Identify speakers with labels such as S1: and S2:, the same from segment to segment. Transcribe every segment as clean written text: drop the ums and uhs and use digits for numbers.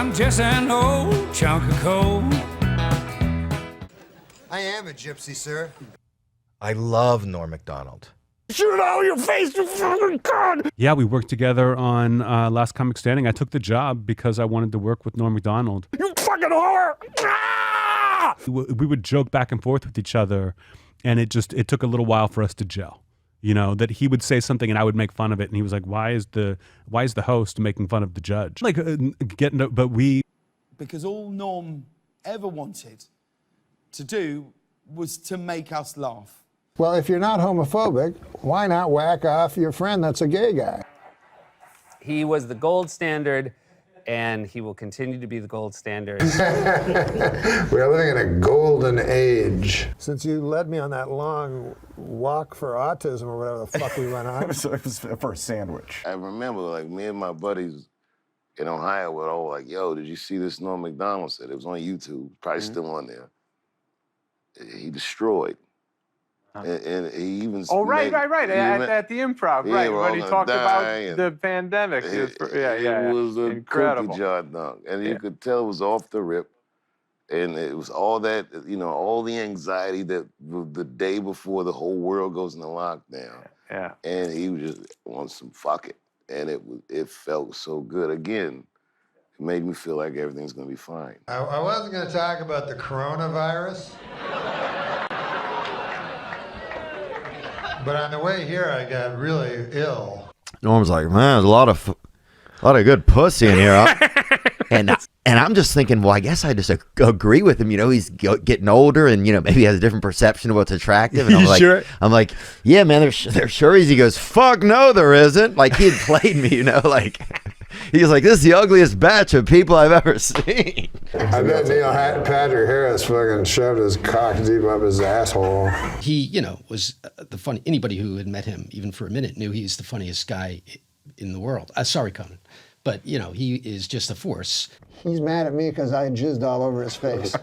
S1: I'm just an old chunk of coal.
S2: I am a gypsy, sir.
S3: I love Norm Macdonald.
S4: Shoot it out of your face, you fucking cunt! Yeah, we worked together on Last Comic Standing. I took the job because I wanted to work with Norm Macdonald. You fucking whore! Ah! We would joke back and forth with each other, and it took a little while for us to gel. You know, that he would say something and I would make fun of it, and he was like, "Why is the host making fun of the judge?" Like
S5: because all Norm ever wanted to do was to make us laugh.
S6: Well, if you're not homophobic, why not whack off your friend that's a gay guy?
S7: He was the gold standard, and he will continue to be the gold standard.
S6: We're living in a golden age. Since you led me on that long walk for autism or whatever the fuck we went on.
S8: It was for a sandwich.
S9: I remember, like, me and my buddies in Ohio were all like, yo, did you see this Norm Macdonald said? It was on YouTube, probably still on there. He destroyed. And he even
S7: right. At the Improv, right, when he talked about the pandemic.
S9: It was a
S7: incredible.
S9: Cookie jar dunk. And you could tell it was off the rip. And it was all that, you know, all the anxiety that the day before the whole world goes into lockdown.
S7: Yeah.
S9: And he was just on some fuck it. And it felt so good. Again, it made me feel like everything's gonna be fine.
S2: I wasn't going to talk about the coronavirus. But on the way here, I got really ill.
S10: Norm's like, man, there's a lot of good pussy in here. and I'm just thinking, well, I guess I just agree with him. You know, he's getting older, and you know, maybe he has a different perception of what's attractive. And I'm like,
S4: sure?
S10: I'm like, yeah, man, there sure is. He goes, fuck no, there isn't. Like he had played me, you know, like. He's like, this is the ugliest batch of people I've ever seen.
S6: I bet Patrick Harris fucking shoved his cock deep up his asshole.
S11: He, you know, was the funny. Anybody who had met him, even for a minute, knew he's the funniest guy in the world. Sorry, Conan. But, you know, he is just a force.
S6: He's mad at me because I jizzed all over his face.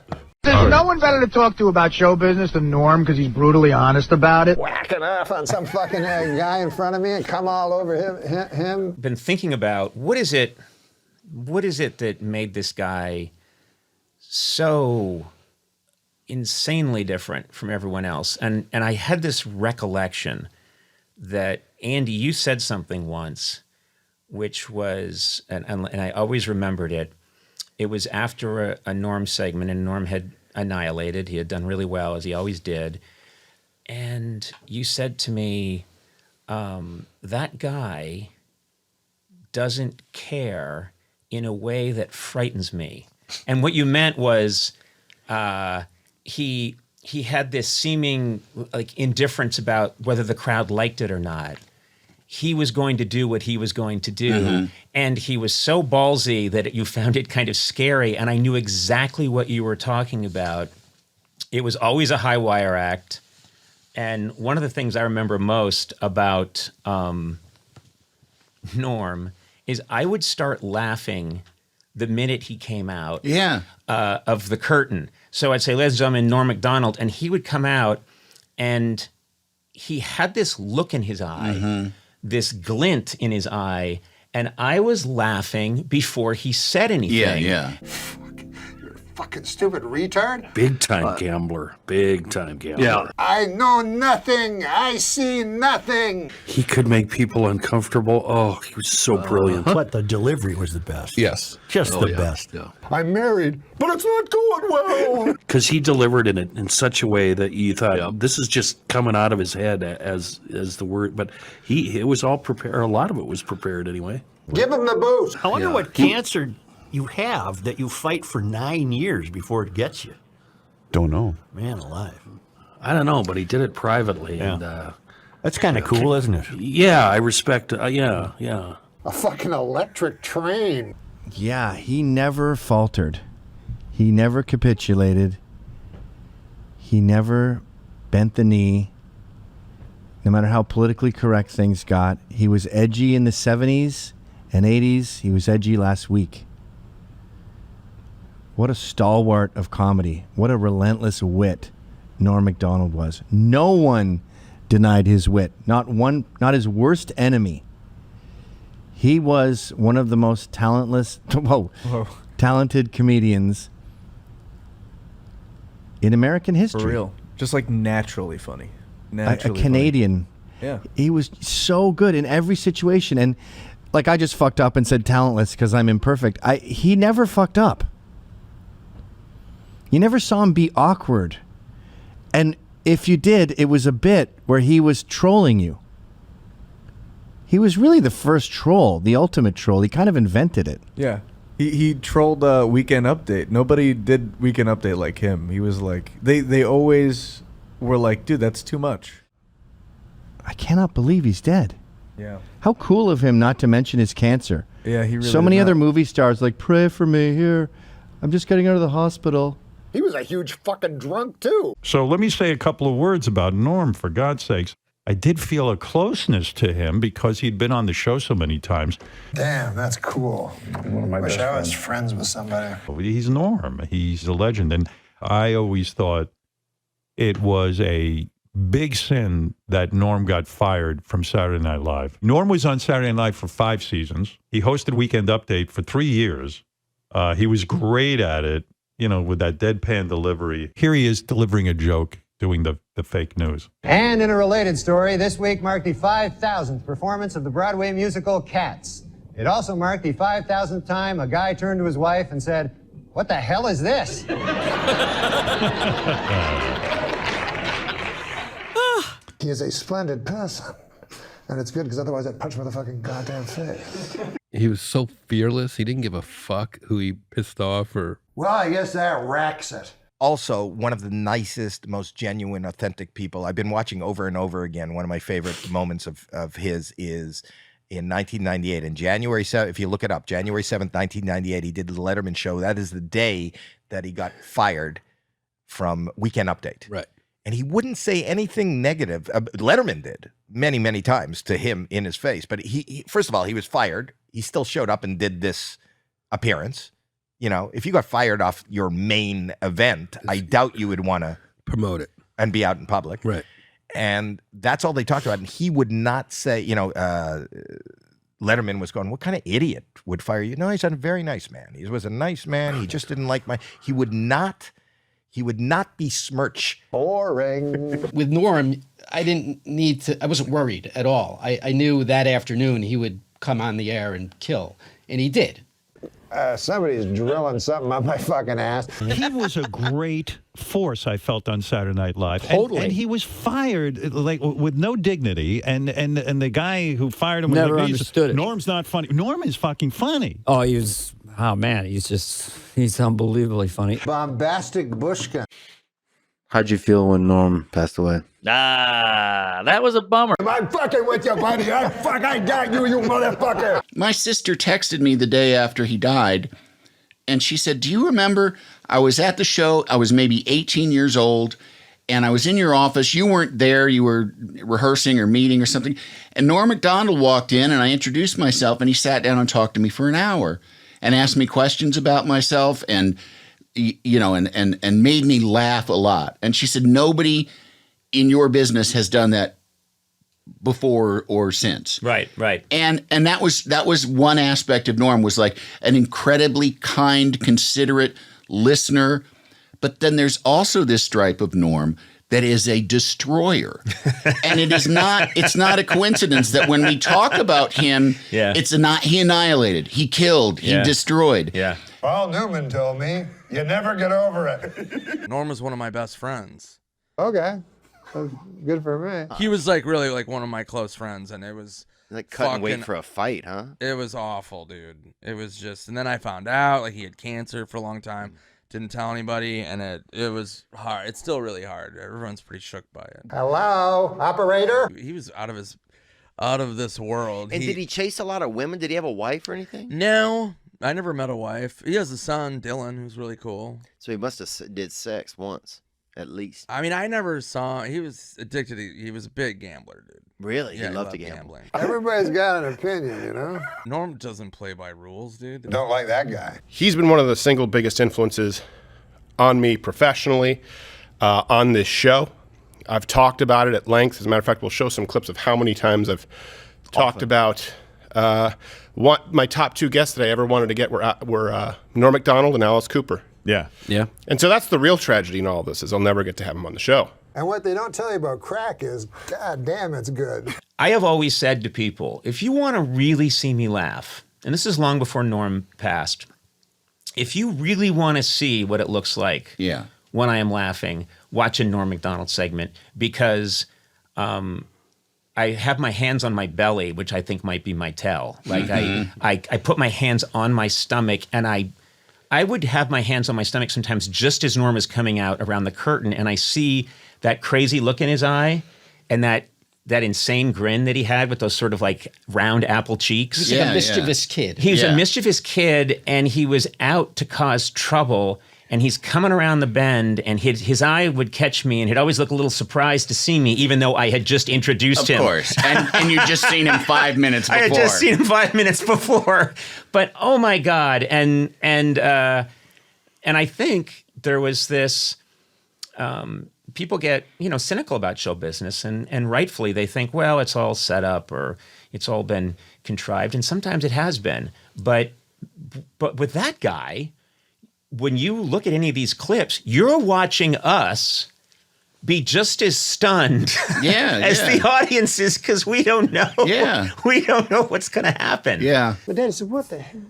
S12: There's no one better to talk to about show business than Norm because he's brutally honest about it.
S6: Whacking off on some fucking guy in front of me and come all over him.
S13: Been thinking about what is it that made this guy so insanely different from everyone else? And I had this recollection that, Andy, you said something once, which was, and I always remembered it. It was after a Norm segment, and Norm had annihilated. He had done really well, as he always did. And you said to me, that guy doesn't care in a way that frightens me. And what you meant was he had this seeming like indifference about whether the crowd liked it or not. He was going to do what he was going to do. And he was so ballsy that you found it kind of scary. And I knew exactly what you were talking about. It was always a high wire act. And one of the things I remember most about Norm is I would start laughing the minute he came out of the curtain. So I'd say, ladies and gentlemen, Norm Macdonald. And he would come out and he had this look in his eye, this glint in his eye, and I was laughing before he said anything.
S8: Yeah.
S6: You're a fucking stupid retard.
S4: Big time gambler. Big time gambler.
S6: Yeah. I know nothing. I see nothing.
S4: He could make people uncomfortable. Oh, he was so brilliant.
S14: But the delivery was the best.
S8: Yes.
S14: Just the best.
S8: Yeah.
S6: I'm married, but it's not going well.
S4: Because he delivered it in such a way that you thought this is just coming out of his head as the word. But it was all prepared. A lot of it was prepared anyway.
S6: Give him the boost.
S14: I wonder what cancer you have that you fight for 9 years before it gets you.
S8: Don't know.
S14: Man alive.
S4: I don't know, but he did it privately.
S14: Yeah.
S4: And
S14: that's kind of cool, isn't it?
S4: Yeah, I respect it. Yeah.
S6: A fucking electric train.
S10: Yeah, he never faltered. He never capitulated. He never bent the knee. No matter how politically correct things got, he was edgy in the 70s and 80s. He was edgy last week. What a stalwart of comedy. What a relentless wit Norm Macdonald was. No one denied his wit. Not his worst enemy. He was one of the most talentless talented comedians in American history.
S15: For real. Just like naturally funny.
S10: A
S15: Naturally
S10: Canadian.
S15: funny. Yeah.
S10: He was so good in every situation. And like I just fucked up and said talentless because I'm imperfect. He never fucked up. You never saw him be awkward. And if you did, it was a bit where he was trolling you. He was really the first troll, the ultimate troll. He kind of invented it.
S15: Yeah. He trolled Weekend Update. Nobody did Weekend Update like him. He was like, they always were like, dude, that's too much.
S10: I cannot believe he's dead.
S15: Yeah.
S10: How cool of him not to mention his cancer.
S15: Yeah, he really
S10: So many
S15: did
S10: other
S15: not.
S10: movie stars like, pray for me here. I'm just getting out of the hospital.
S6: He was a huge fucking drunk, too.
S16: So let me say a couple of words about Norm, for God's sakes. I did feel a closeness to him because he'd been on the show so many times.
S6: Damn, that's cool.
S2: One of my
S6: Wish
S2: best
S6: I was
S2: friends.
S6: friends with somebody.
S16: He's Norm. He's a legend. And I always thought it was a big sin that Norm got fired from Saturday Night Live. Norm was on Saturday Night Live for 5 seasons. He hosted Weekend Update for 3 years. He was great at it, you know, with that deadpan delivery. Here he is delivering a joke, doing the fake news.
S17: And in a related story, this week marked the 5,000th performance of the Broadway musical Cats. It also marked the 5,000th time a guy turned to his wife and said, "What the hell is this?"
S6: He is a splendid person. And it's good because otherwise I'd punch him in the fucking goddamn face.
S18: He was so fearless. He didn't give a fuck who he pissed off or...
S6: Well, I guess that racks it.
S3: Also, one of the nicest, most genuine, authentic people. I've been watching over and over again. One of my favorite moments of his is in 1998. In January 7th, if you look it up, January 7th, 1998, he did the Letterman show. That is the day that he got fired from Weekend Update.
S18: Right.
S3: And he wouldn't say anything negative. Letterman did many, many times to him in his face. But he first of all, he was fired. He still showed up and did this appearance. You know, if you got fired off your main event, I doubt you would want to
S18: promote it
S3: and be out in public.
S18: Right.
S3: And that's all they talked about. And he would not say, you know, Letterman was going, what kind of idiot would fire you? No, he's a very nice man. He was a nice man. He just didn't like he would not besmirch.
S6: Boring.
S11: With Norm, I wasn't worried at all. I knew that afternoon he would come on the air and kill. And he did.
S6: Somebody's drilling something up my fucking ass.
S16: He was a great force, I felt, on Saturday Night Live.
S18: Totally.
S16: And he was fired like with no dignity. And the guy who fired him was
S19: Never
S16: like,
S19: understood it.
S16: Norm's not funny. Norm is fucking funny.
S19: Oh, he's unbelievably funny.
S6: Bombastic Bushkin.
S10: How'd you feel when Norm passed away?
S19: That was a bummer.
S6: I'm fucking with you, buddy. I got you, you motherfucker.
S5: My sister texted me the day after he died, and she said, "Do you remember I was at the show, I was maybe 18 years old, and I was in your office. You weren't there. You were rehearsing or meeting or something. And Norm Macdonald walked in, and I introduced myself, and he sat down and talked to me for an hour and asked me questions about myself and, you know, and made me laugh a lot." And she said, "Nobody in your business has done that before or since."
S13: Right.
S5: And that was one aspect of Norm, was like an incredibly kind, considerate listener. But then there's also this stripe of Norm that is a destroyer. And it's not a coincidence that when we talk about him, he annihilated, he killed, he destroyed.
S13: Yeah.
S2: Paul Newman told me, you never get over it.
S20: Norm was one of my best friends.
S6: Okay. That's good for me.
S20: He was like really like one of my close friends, and it was
S21: like cutting weight for a fight, huh?
S20: It was awful, dude. It was just, and then I found out like he had cancer for a long time. Didn't tell anybody, and it was hard. It's still really hard. Everyone's pretty shook by it.
S6: Hello, operator?
S20: He was out of this world.
S21: And did he chase a lot of women? Did he have a wife or anything?
S20: No, I never met a wife. He has a son, Dylan, who's really cool.
S21: So he must have did sex once, at least.
S20: I mean, I never saw. He was addicted. He was a big gambler, dude.
S21: Really?
S20: Yeah,
S21: he loved to gamble.
S6: Everybody's got an opinion, you know?
S20: Norm doesn't play by rules, dude.
S2: Don't like that guy.
S22: He's been one of the single biggest influences on me professionally, on this show. I've talked about it at length. As a matter of fact, we'll show some clips of how many times I've talked about my top 2 guests that I ever wanted to get were Norm Macdonald and Alice Cooper.
S15: Yeah.
S20: Yeah.
S22: And so that's the real tragedy in all of this, is I'll never get to have them on the show.
S6: And what they don't tell you about crack is, god damn, it's good.
S13: I have always said to people, if you want to really see me laugh, and this is long before Norm passed, if you really want to see what it looks like when I am laughing, watch a Norm Macdonald segment, because I have my hands on my belly, which I think might be my tell. Like I put my hands on my stomach, and I would have my hands on my stomach sometimes just as Norm is coming out around the curtain, and I see that crazy look in his eye and that insane grin that he had with those sort of like round apple cheeks.
S11: He's like a mischievous kid.
S13: He was a mischievous kid, and he was out to cause trouble, and he's coming around the bend, and his eye would catch me, and he'd always look a little surprised to see me, even though I had just introduced him.
S5: Of course. And you'd just seen him 5 minutes before.
S13: I had just seen him 5 minutes before. But oh my God. And I think there was this people get, cynical about show business, and rightfully they think, well, it's all set up or it's all been contrived, and sometimes it has been. But with that guy, when you look at any of these clips, you're watching us be just as stunned as the audience is, because we don't know. Yeah. We don't know what's going to happen.
S5: Yeah.
S6: But Daddy said, what the hell?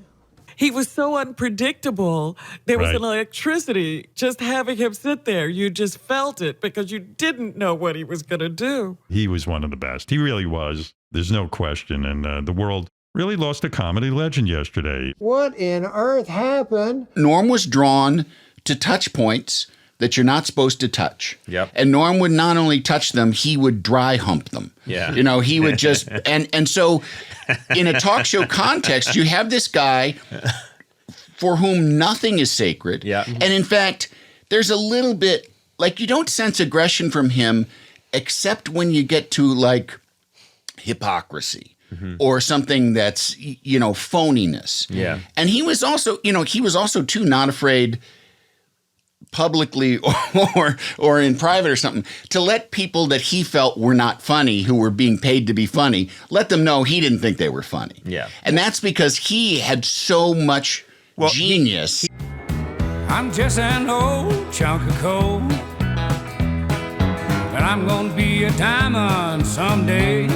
S1: He was so unpredictable. There was
S16: Right.
S1: an electricity just having him sit there. You just felt it because you didn't know what he was going to do.
S16: He was one of the best. He really was. There's no question. And the world really lost a comedy legend yesterday.
S6: What in earth happened?
S5: Norm was drawn to touch points that you're not supposed to touch.
S13: Yep.
S5: And Norm would not only touch them, he would dry hump them.
S13: Yeah.
S5: He would just and so in a talk show context, you have this guy for whom nothing is sacred.
S13: Yeah.
S5: And in fact, there's a little bit like you don't sense aggression from him except when you get to like hypocrisy. Or something that's, phoniness.
S13: Yeah.
S5: And he was also, too not afraid publicly or in private or something to let people that he felt were not funny, who were being paid to be funny, let them know he didn't think they were funny.
S13: Yeah.
S5: And that's because he had so much genius.
S7: I'm just an old chunk of coal, but I'm gonna be a diamond someday.